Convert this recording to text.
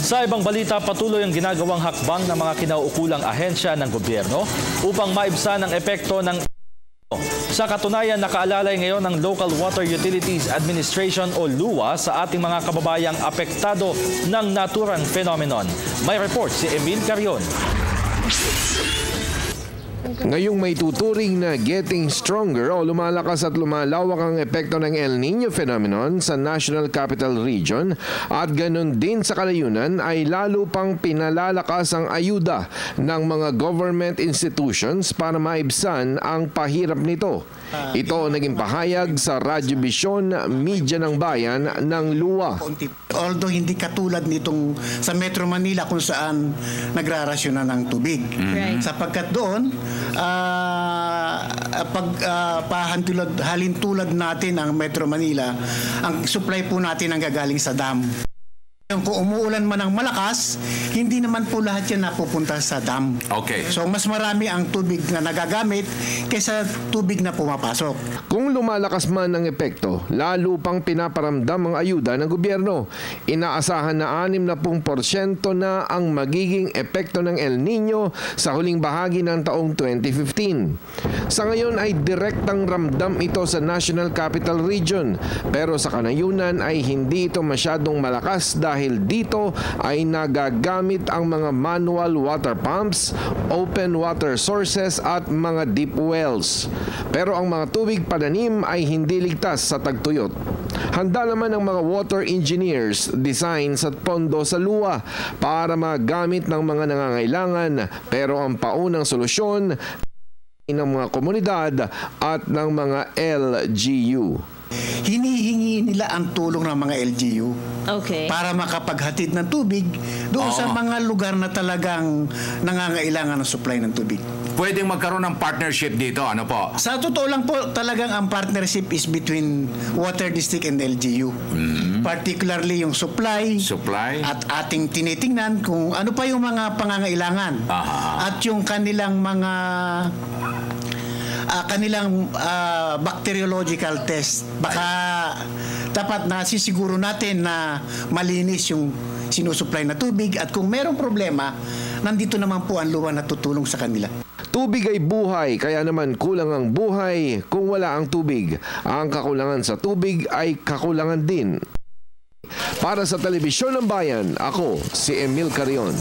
Sa ibang balita, patuloy ang ginagawang hakbang ng mga kinauukulang ahensya ng gobyerno upang maibsan ang epekto ng sa katunayan, nakaalalay ngayon ng Local Water Utilities Administration o LUA sa ating mga kababayang apektado ng naturang phenomenon. May report si Emil Carion. Ngayong may tuturing na getting stronger o lumalakas at lumalawak ang epekto ng El Nino phenomenon sa National Capital Region at ganun din sa kalayunan ay lalo pang pinalalakas ang ayuda ng mga government institutions para maibsan ang pahirap nito. Ito naging pahayag sa Radyovision Media ng Bayan ng LUA. Although hindi katulad nitong sa Metro Manila kung saan nagrarasyonan ng tubig. Right. Sapagkat doon, halintulad natin ang Metro Manila, ang supply po natin ang gagaling sa dam. Kung umuulan man ng malakas, hindi naman po lahat yan napupunta sa dam. Okay. So mas marami ang tubig na nagagamit kaysa tubig na pumapasok. Kung lumalakas man ang epekto, lalo pang pinaparamdam ang ayuda ng gobyerno. Inaasahan na 60% na ang magiging epekto ng El Nino sa huling bahagi ng taong 2015. Sa ngayon ay direktang ramdam ito sa National Capital Region, pero sa kanayunan ay hindi ito masyadong malakas dahil dito ay nagagamit ang mga manual water pumps, open water sources at mga deep wells. Pero ang mga tubig pananim ay hindi ligtas sa tagtuyot. Handa naman ang mga water engineers, designs at pondo sa LUA para magamit ng mga nangangailangan, pero ang paunang solusyon ng mga komunidad at ng mga LGU. Hinihingi nila ang tulong ng mga LGU para makapaghatid ng tubig doon sa mga lugar na talagang nangangailangan ng supply ng tubig. Pwedeng magkaroon ng partnership dito, ano po? Sa totoo lang po, talagang ang partnership is between Water District and LGU. Particularly yung supply at ating tinitingnan kung ano pa yung mga pangangailangan. At yung kanilang mga bacteriological test. Baka dapat na sisiguro natin na malinis yung sinusupply na tubig at kung merong problema, nandito naman po ang LUA na tutulong sa kanila. Tubig ay buhay, kaya naman kulang ang buhay kung wala ang tubig. Ang kakulangan sa tubig ay kakulangan din. Para sa Telebisyon ng Bayan, ako si Emil Carion.